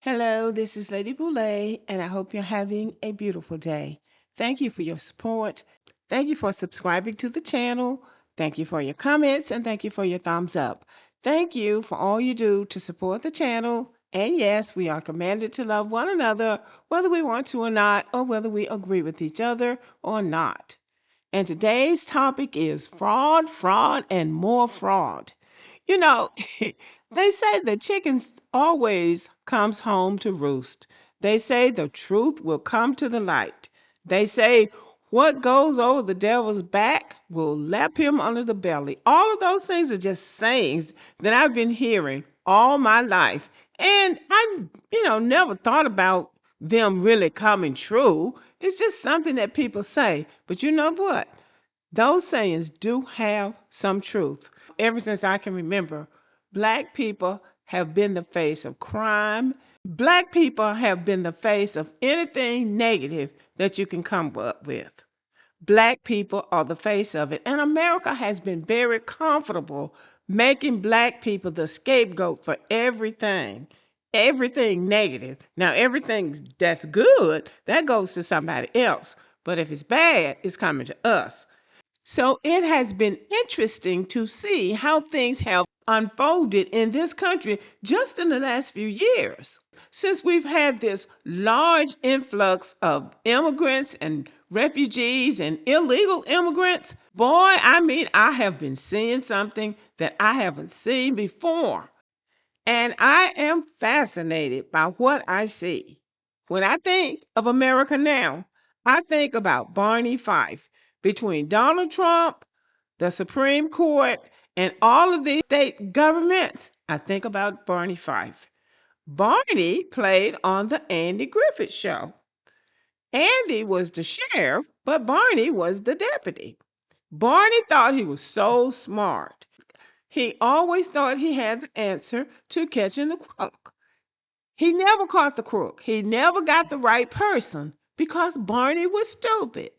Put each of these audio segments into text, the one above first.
Hello, this is Lady Boulay, and I hope you're having a beautiful day. Thank you for your support. Thank you for subscribing to the channel. Thank you for your comments, and thank you for your thumbs up. Thank you for all you do to support the channel. And yes, we are commanded to love one another, whether we want to or not, or whether we agree with each other or not. And today's topic is fraud, fraud, and more fraud. You know, they say the chickens always comes home to roost. They say the truth will come to the light. They say what goes over the devil's back will lap him under the belly. All of those things are just sayings that I've been hearing all my life. And I never thought about them really coming true. It's just something that people say. But you know what? Those sayings do have some truth. Ever since I can remember, Black people have been the face of crime. Black people have been the face of anything negative that you can come up with. Black people are the face of it. And America has been very comfortable making Black people the scapegoat for everything negative. Now, everything that's good, that goes to somebody else. But if it's bad, it's coming to us. So it has been interesting to see how things have unfolded in this country just in the last few years. Since we've had this large influx of immigrants and refugees and illegal immigrants, boy, I have been seeing something that I haven't seen before. And I am fascinated by what I see. When I think of America now, I think about Barney Fife. Between Donald Trump, the Supreme Court, and all of these state governments, I think about Barney Fife. Barney played on the Andy Griffith Show. Andy was the sheriff, but Barney was the deputy. Barney thought he was so smart. He always thought he had the answer to catching the crook. He never caught the crook. He never got the right person because Barney was stupid.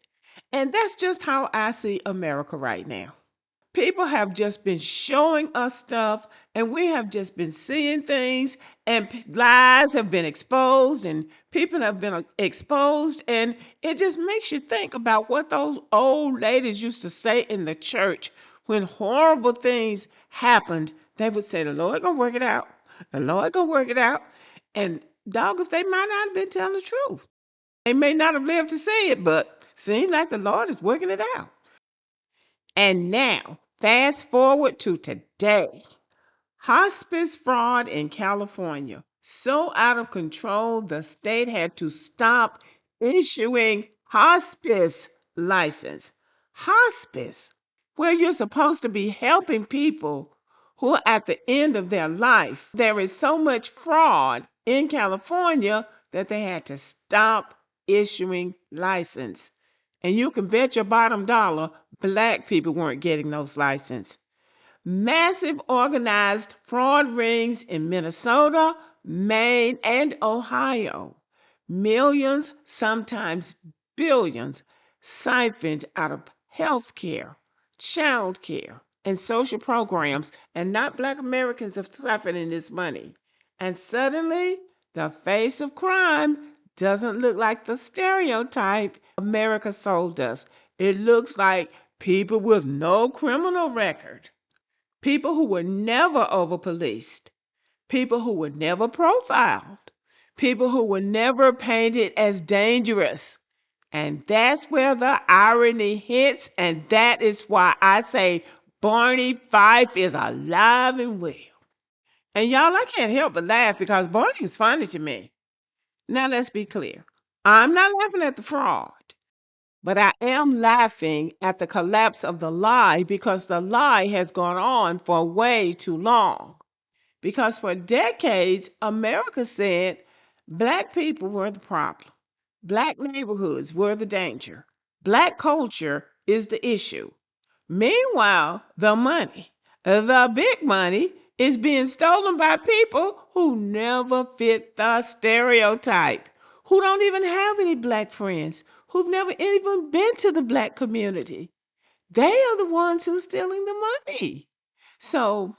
And that's just how I see America right now. People have just been showing us stuff, and we have just been seeing things, and lies have been exposed, and people have been exposed. And it just makes you think about what those old ladies used to say in the church when horrible things happened. They would say, "The Lord gonna work it out. The Lord gonna work it out." And dog, if they might not have been telling the truth, they may not have lived to see it, but seems like the Lord is working it out. And now, fast forward to today. Hospice fraud in California. So out of control, the state had to stop issuing hospice license. Hospice, where you're supposed to be helping people who are at the end of their life. There is so much fraud in California that they had to stop issuing license. And you can bet your bottom dollar Black people weren't getting those licenses. Massive organized fraud rings in Minnesota, Maine, and Ohio. Millions, sometimes billions, siphoned out of health care, child care, and social programs, and not Black Americans have siphoning this money. And suddenly, the face of crime doesn't look like the stereotype America sold us. It looks like people with no criminal record. People who were never over policed, people who were never profiled, people who were never painted as dangerous. And that's where the irony hits, and that is why I say Barney Fife is alive and well. And y'all, I can't help but laugh because Barney is funny to me. Now, let's be clear. I'm not laughing at the fraud. But I am laughing at the collapse of the lie because the lie has gone on for way too long. Because for decades, America said Black people were the problem, Black neighborhoods were the danger, Black culture is the issue. Meanwhile, the big money, is being stolen by people who never fit the stereotype, who don't even have any Black friends, who've never even been to the Black community. They are the ones who's stealing the money. So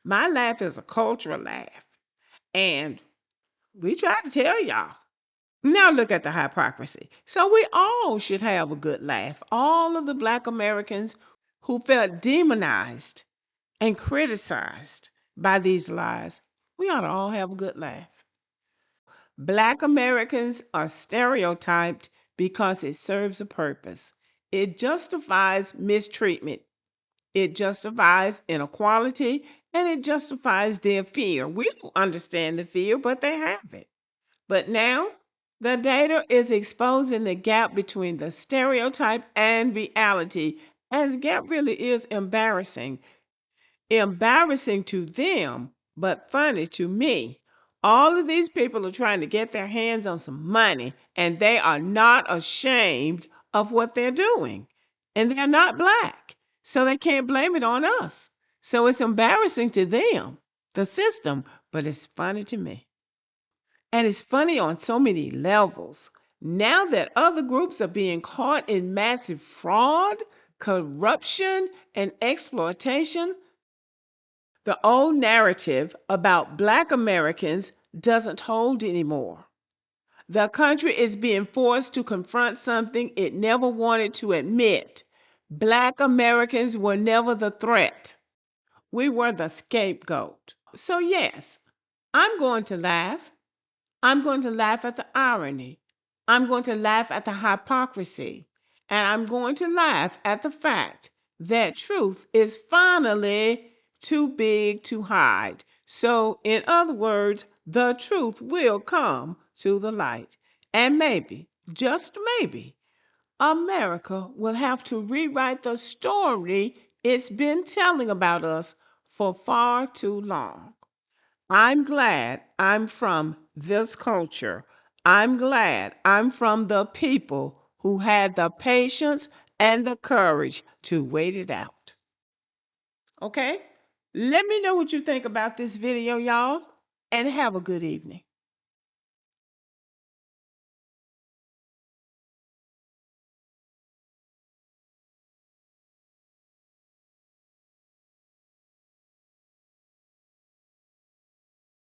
my laugh is a cultural laugh. And We tried to tell y'all. Now look at the hypocrisy. So we all should have a good laugh. All of the Black Americans who felt demonized and criticized by these lies, we ought to all have a good laugh. Black Americans are stereotyped because it serves a purpose. It justifies mistreatment. It justifies inequality, and it justifies their fear. We don't understand the fear, but they have it. But now, the data is exposing the gap between the stereotype and reality, and the gap really is embarrassing. Embarrassing to them, but funny to me. All of these people are trying to get their hands on some money, and they are not ashamed of what they're doing. And they're not Black, so they can't blame it on us. So it's embarrassing to them, the system, but it's funny to me. And it's funny on so many levels. Now that other groups are being caught in massive fraud, corruption, and exploitation, the old narrative about Black Americans doesn't hold anymore. The country is being forced to confront something it never wanted to admit. Black Americans were never the threat. We were the scapegoat. So, yes, I'm going to laugh. I'm going to laugh at the irony. I'm going to laugh at the hypocrisy. And I'm going to laugh at the fact that truth is finally too big to hide. So, in other words, the truth will come to the light. And maybe, just maybe, America will have to rewrite the story it's been telling about us for far too long. I'm glad I'm from this culture. I'm glad I'm from the people who had the patience and the courage to wait it out. Okay? Let me know what you think about this video, y'all, and have a good evening.